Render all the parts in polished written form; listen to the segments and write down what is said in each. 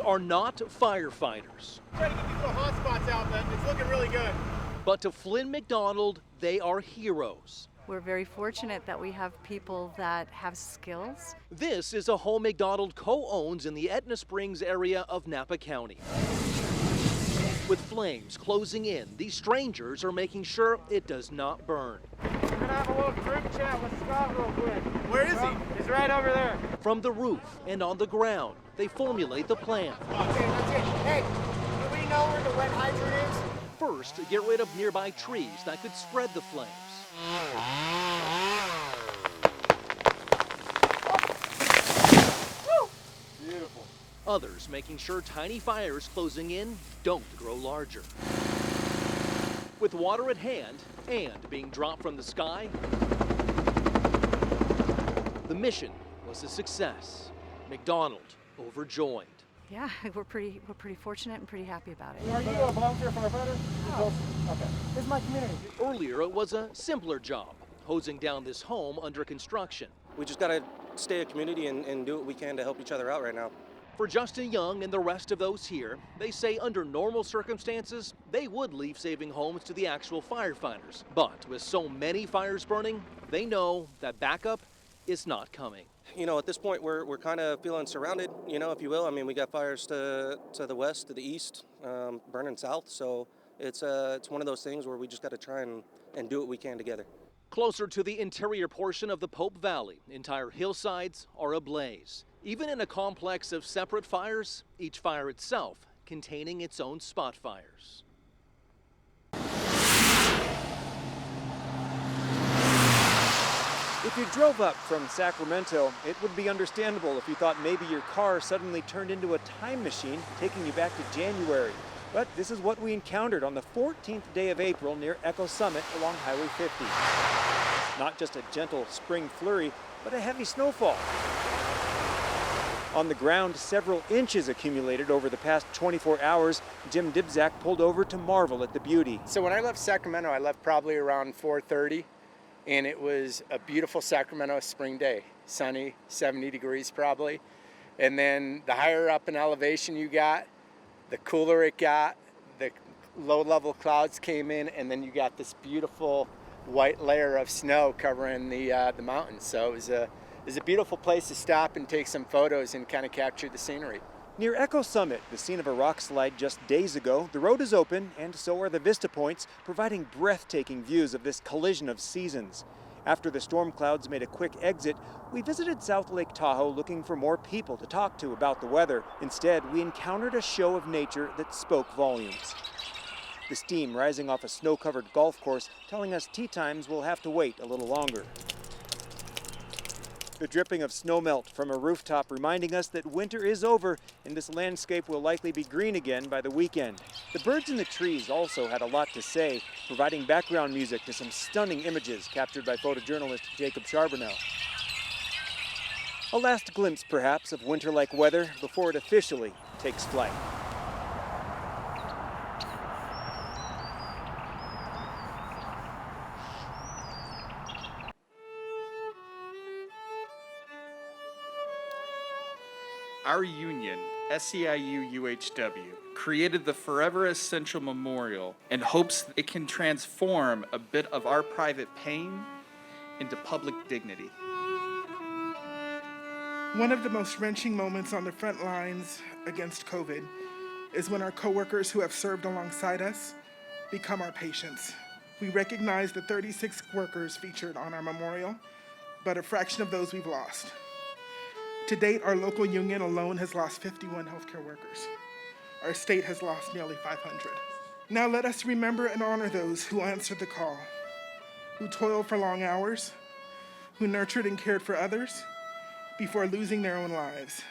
are not firefighters. Trying to get these little hot spots out, but it's looking really good. But to Flynn McDonald, they are heroes. We're very fortunate that we have people that have skills. This is a home McDonald co-owns in the Etna Springs area of Napa County. With flames closing in, these strangers are making sure it does not burn. We're gonna have a little group chat with Scott real quick. Where is he? He's right over there. From the roof and on the ground, they formulate the plan. That's it. Hey, do we know where the wet hydrant is? First, get rid of nearby trees that could spread the flames. Beautiful. Others making sure tiny fires closing in don't grow larger. With water at hand and being dropped from the sky, the mission was a success. McDonald overjoyed. Yeah, we're pretty fortunate and pretty happy about it. Are you a volunteer firefighter? No. Okay. This is my community. Earlier, it was a simpler job, hosing down this home under construction. We just got to stay a community and do what we can to help each other out right now. For Justin Young and the rest of those here, they say under normal circumstances, they would leave saving homes to the actual firefighters. But with so many fires burning, they know that backup is not coming. You know, at this point, we're kind of feeling surrounded, you know, if you will. I mean, we got fires to the west, to the east, burning south. So it's one of those things where we just got to try and do what we can together. Closer to the interior portion of the Pope Valley, entire hillsides are ablaze. Even in a complex of separate fires, each fire itself containing its own spot fires. If you drove up from Sacramento, it would be understandable if you thought maybe your car suddenly turned into a time machine, taking you back to January. But this is what we encountered on the 14th day of April near Echo Summit along Highway 50. Not just a gentle spring flurry, but a heavy snowfall. On the ground, several inches accumulated over the past 24 hours. Jim Dibzak pulled over to marvel at the beauty. So when I left Sacramento, I left probably around 4:30, and it was a beautiful Sacramento spring day. Sunny, 70 degrees probably. And then the higher up in elevation you got, the cooler it got, the low-level clouds came in, and then you got this beautiful white layer of snow covering the mountains. So it was a beautiful place to stop and take some photos and kind of capture the scenery. Near Echo Summit, the scene of a rock slide just days ago, the road is open and so are the vista points, providing breathtaking views of this collision of seasons. After the storm clouds made a quick exit, we visited South Lake Tahoe looking for more people to talk to about the weather. Instead, we encountered a show of nature that spoke volumes. The steam rising off a snow-covered golf course telling us tee times will have to wait a little longer. The dripping of snowmelt from a rooftop reminding us that winter is over and this landscape will likely be green again by the weekend. The birds in the trees also had a lot to say, providing background music to some stunning images captured by photojournalist Jacob Charbonneau. A last glimpse, perhaps, of winter-like weather before it officially takes flight. Our union, SEIU-UHW, created the Forever Essential Memorial in hopes it can transform a bit of our private pain into public dignity. One of the most wrenching moments on the front lines against COVID is when our coworkers who have served alongside us become our patients. We recognize the 36 workers featured on our memorial, but a fraction of those we've lost. To date, our local union alone has lost 51 healthcare workers. Our state has lost nearly 500. Now let us remember and honor those who answered the call, who toiled for long hours, who nurtured and cared for others before losing their own lives.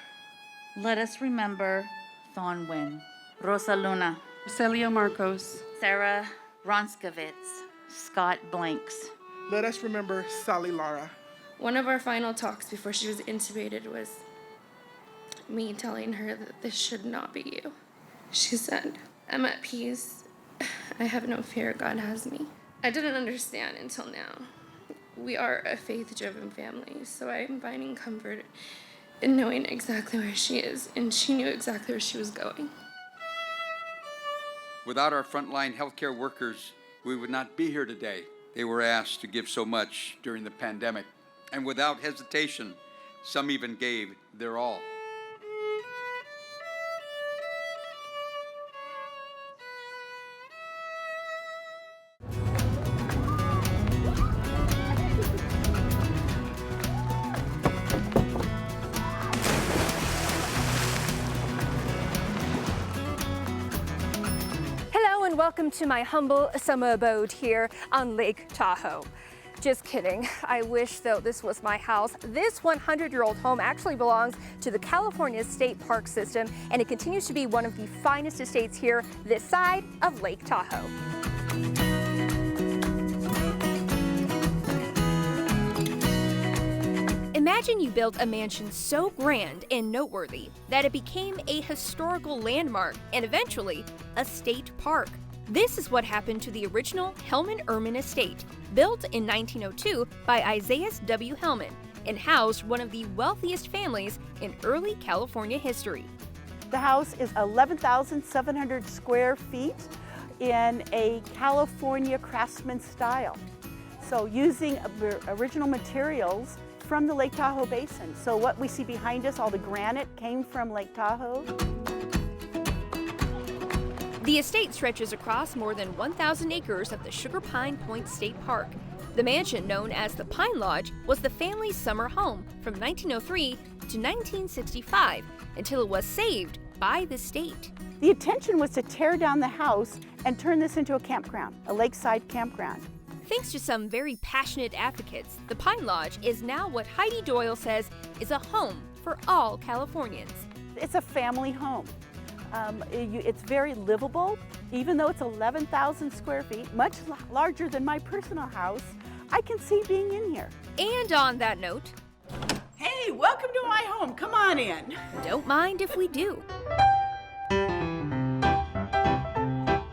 Let us remember Thon Nguyen, Rosa Luna, Celio Marcos, Sarah Ronskowitz, Scott Blanks. Let us remember Sally Lara. One of our final talks before she was intubated was me telling her that this should not be you. She said, "I'm at peace. I have no fear. God has me." I didn't understand until now. We are a faith-driven family, so I'm finding comfort and knowing exactly where she is, and she knew exactly where she was going. Without our frontline healthcare workers, we would not be here today. They were asked to give so much during the pandemic, and without hesitation, some even gave their all. And welcome to my humble summer abode here on Lake Tahoe. Just kidding. I wish, though, this was my house. This 100-year-old home actually belongs to the California State Park System, and it continues to be one of the finest estates here this side of Lake Tahoe. Imagine you built a mansion so grand and noteworthy that it became a historical landmark and eventually a state park. This is what happened to the original Hellman-Ehrman estate, built in 1902 by Isaiah W. Hellman and housed one of the wealthiest families in early California history. The house is 11,700 square feet in a California craftsman style. So using original materials from the Lake Tahoe Basin. So what we see behind us, all the granite, came from Lake Tahoe. The estate stretches across more than 1,000 acres of the Sugar Pine Point State Park. The mansion, known as the Pine Lodge, was the family's summer home from 1903 to 1965 until it was saved by the state. The intention was to tear down the house and turn this into a campground, a lakeside campground. Thanks to some very passionate advocates, the Pine Lodge is now what Heidi Doyle says is a home for all Californians. It's a family home. It's very livable. Even though it's 11,000 square feet, much larger than my personal house, I can see being in here. And on that note, hey, welcome to my home. Come on in. Don't mind if we do.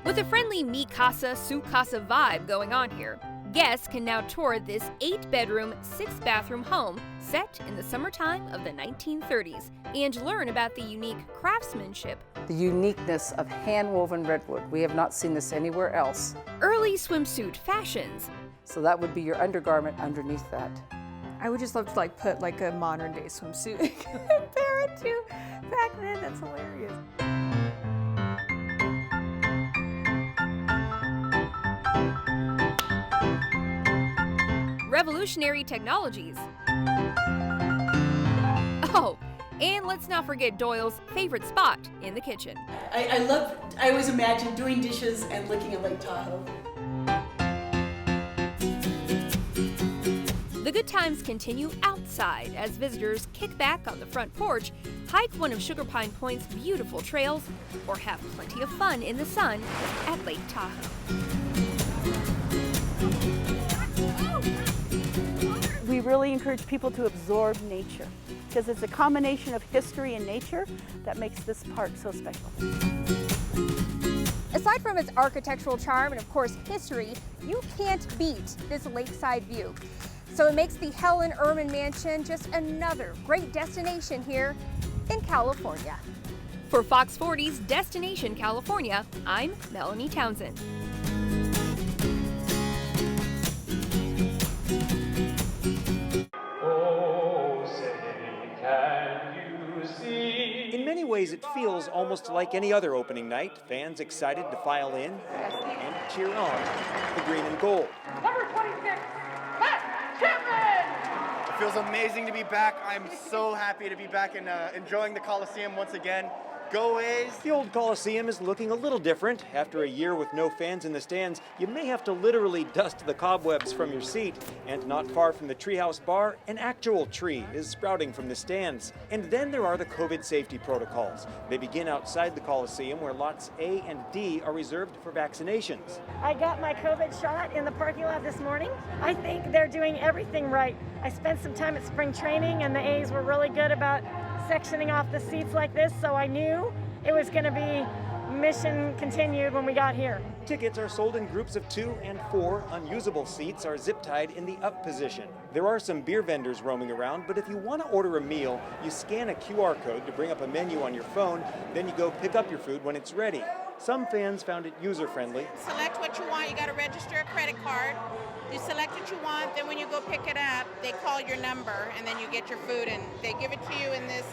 With a friendly mi casa, su casa vibe going on here, guests can now tour this 8-bedroom, 6-bathroom home set in the summertime of the 1930s and learn about the unique craftsmanship, the uniqueness of hand-woven redwood. We have not seen this anywhere else. Early swimsuit fashions. So that would be your undergarment underneath that. I would just love to put a modern day swimsuit and compare it to back then. That's hilarious. Revolutionary technologies. Oh, and let's not forget Doyle's favorite spot in the kitchen. I always imagine doing dishes and looking at Lake Tahoe. The good times continue outside as visitors kick back on the front porch, hike one of Sugar Pine Point's beautiful trails, or have plenty of fun in the sun at Lake Tahoe. We really encourage people to absorb nature because it's a combination of history and nature that makes this park so special. Aside from its architectural charm and of course history, you can't beat this lakeside view. So it makes the Hellman-Ehrman Mansion just another great destination here in California. For Fox 40's Destination California, I'm Melanie Townsend. In many ways, it feels almost like any other opening night. Fans excited to file in and cheer on the green and gold. Number 26, Matt Chapman! It feels amazing to be back. I'm so happy to be back and enjoying the Coliseum once again. Go A's! The old Coliseum is looking a little different. After a year with no fans in the stands, you may have to literally dust the cobwebs from your seat. And not far from the Treehouse Bar, an actual tree is sprouting from the stands. And then there are the COVID safety protocols. They begin outside the Coliseum, where lots A and D are reserved for vaccinations. I got my COVID shot in the parking lot this morning. I think they're doing everything right. I spent some time at spring training, and the A's were really good about sectioning off the seats like this, so I knew it was going to be mission continued when we got here. Tickets are sold in groups of 2 and 4. Unusable seats are zip-tied in the up position. There are some beer vendors roaming around, but if you want to order a meal, you scan a QR code to bring up a menu on your phone, then you go pick up your food when it's ready. Some fans found it user-friendly. Select what you want. You got to register a credit card. You select what you want, then when you go pick it up, they call your number, and then you get your food, and they give it to you in this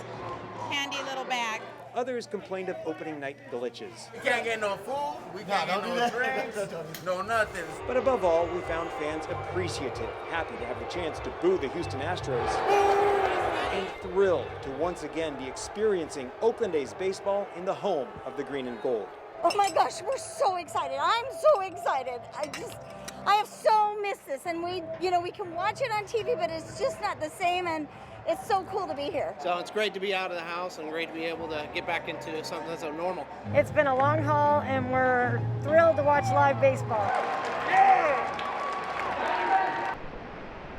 handy little bag. Others complained of opening night glitches. We can't get no food, we can't get no drinks, no nothing. But above all, we found fans appreciative, happy to have the chance to boo the Houston Astros, and thrilled to once again be experiencing Oakland A's baseball in the home of the green and gold. Oh my gosh, we're so excited. I'm so excited. I have so missed this, and we can watch it on TV, but it's just not the same, and it's so cool to be here. So it's great to be out of the house and great to be able to get back into something that's so normal. It's been a long haul, and we're thrilled to watch live baseball.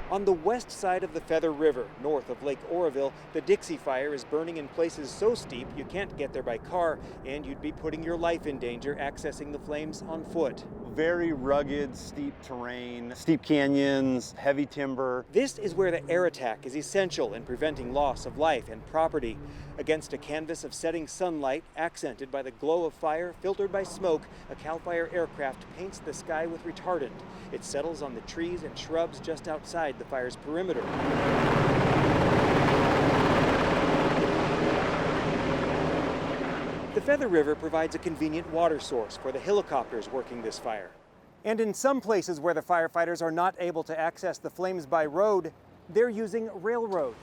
On the west side of the Feather River, north of Lake Oroville, the Dixie Fire is burning in places so steep you can't get there by car, and you'd be putting your life in danger accessing the flames on foot. Very rugged, steep terrain, steep canyons, heavy timber. This is where the air attack is essential in preventing loss of life and property. Against a canvas of setting sunlight, accented by the glow of fire, filtered by smoke, a CAL FIRE aircraft paints the sky with retardant. It settles on the trees and shrubs just outside the fire's perimeter. The Feather River provides a convenient water source for the helicopters working this fire. And in some places where the firefighters are not able to access the flames by road, they're using railroad.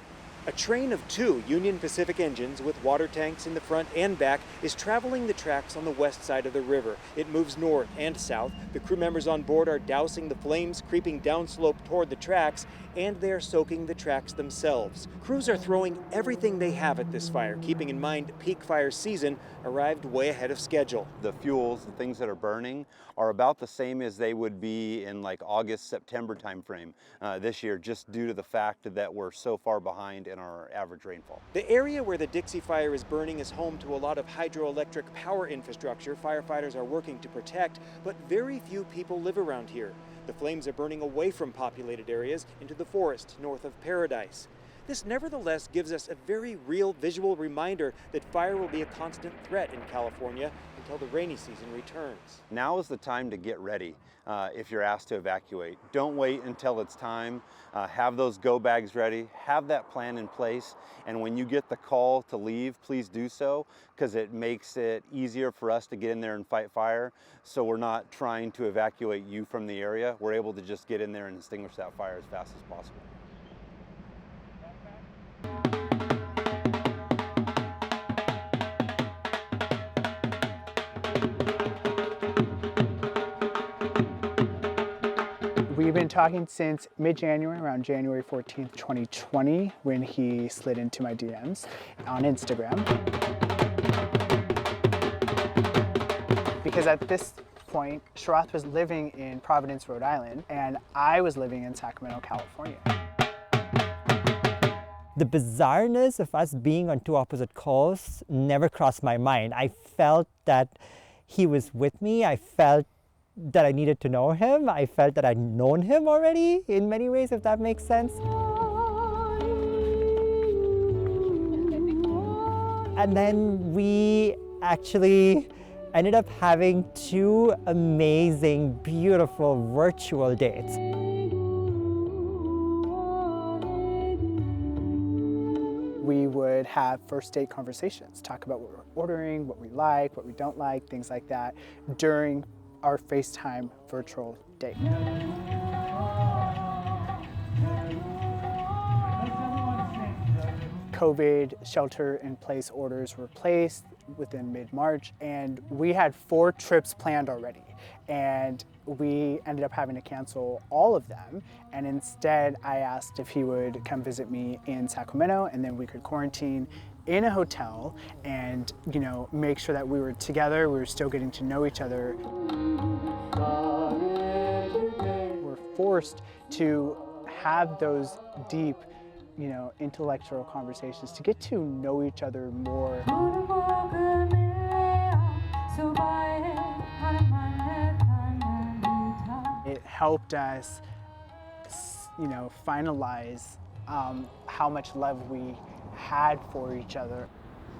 A train of 2 Union Pacific engines with water tanks in the front and back is traveling the tracks on the west side of the river. It moves north and south. The crew members on board are dousing the flames, creeping downslope toward the tracks, and they are soaking the tracks themselves. Crews are throwing everything they have at this fire, keeping in mind peak fire season arrived way ahead of schedule. The fuels, the things that are burning, are about the same as they would be in like August, September timeframe this year, just due to the fact that we're so far behind in our average rainfall. The area where the Dixie Fire is burning is home to a lot of hydroelectric power infrastructure firefighters are working to protect, but very few people live around here. The flames are burning away from populated areas into the forest north of Paradise. This nevertheless gives us a very real visual reminder that fire will be a constant threat in California until the rainy season returns. Now is the time to get ready if you're asked to evacuate. Don't wait until it's time. Have those go bags ready, have that plan in place, and when you get the call to leave, please do so, because it makes it easier for us to get in there and fight fire, so we're not trying to evacuate you from the area. We're able to just get in there and extinguish that fire as fast as possible. We've been talking since mid-January, around January 14th, 2020, when he slid into my DMs on Instagram. Because at this point, Sharath was living in Providence, Rhode Island, and I was living in Sacramento, California. The bizarreness of us being on 2 opposite coasts never crossed my mind. I felt that he was with me. I felt that I needed to know him. I felt that I'd known him already in many ways, if that makes sense. And then we actually ended up having 2 amazing, beautiful virtual dates. We would have first date conversations, talk about what we're ordering, what we like, what we don't like, things like that, during our FaceTime virtual date. COVID shelter-in-place orders were placed within mid-March, and we had 4 trips planned already, and we ended up having to cancel all of them, and instead I asked if he would come visit me in Sacramento, and then we could quarantine in a hotel and, you know, make sure that we were together, we were still getting to know each other. We're forced to have those deep, you know, intellectual conversations to get to know each other more. It helped us, finalize how much love we had for each other.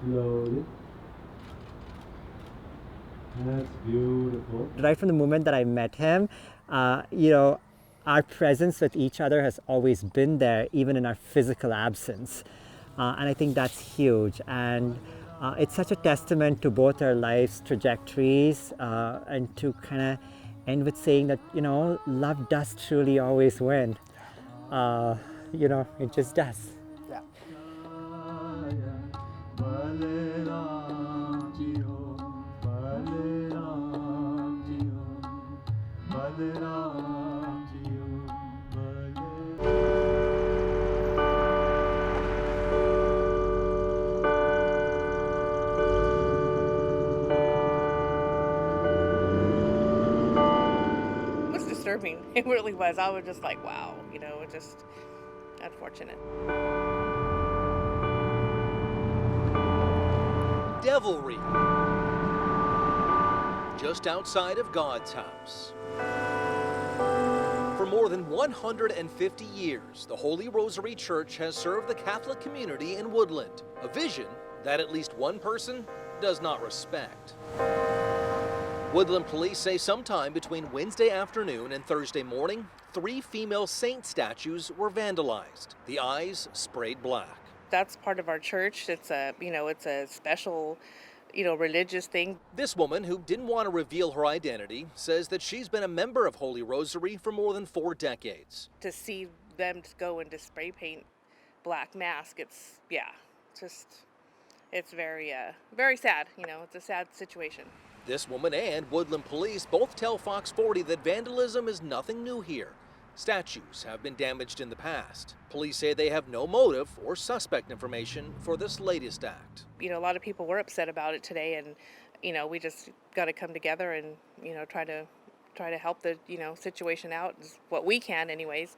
Slowly. That's beautiful. Right from the moment that I met him, our presence with each other has always been there, even in our physical absence. And I think that's huge. And it's such a testament to both our lives' trajectories and to kind of end with saying that, love does truly always win. It just does. Yeah. It was disturbing. It really was. I was just like, wow, just unfortunate. Devilry. Just outside of God's house. For more than 150 years, the Holy Rosary Church has served the Catholic community in Woodland, a vision that at least one person does not respect. Woodland police say sometime between Wednesday afternoon and Thursday morning, 3 female saint statues were vandalized, the eyes sprayed black. That's part of our church. It's it's a special, religious thing. This woman, who didn't want to reveal her identity, says that she's been a member of Holy Rosary for more than 4 decades. To see them go into spray paint black mask, it's very, very sad. It's a sad situation. This woman and Woodland police both tell Fox 40 that vandalism is nothing new here. Statues have been damaged in the past. Police say they have no motive or suspect information for this latest act. A lot of people were upset about it today, and we just got to come together and try to help the situation out, what we can anyways.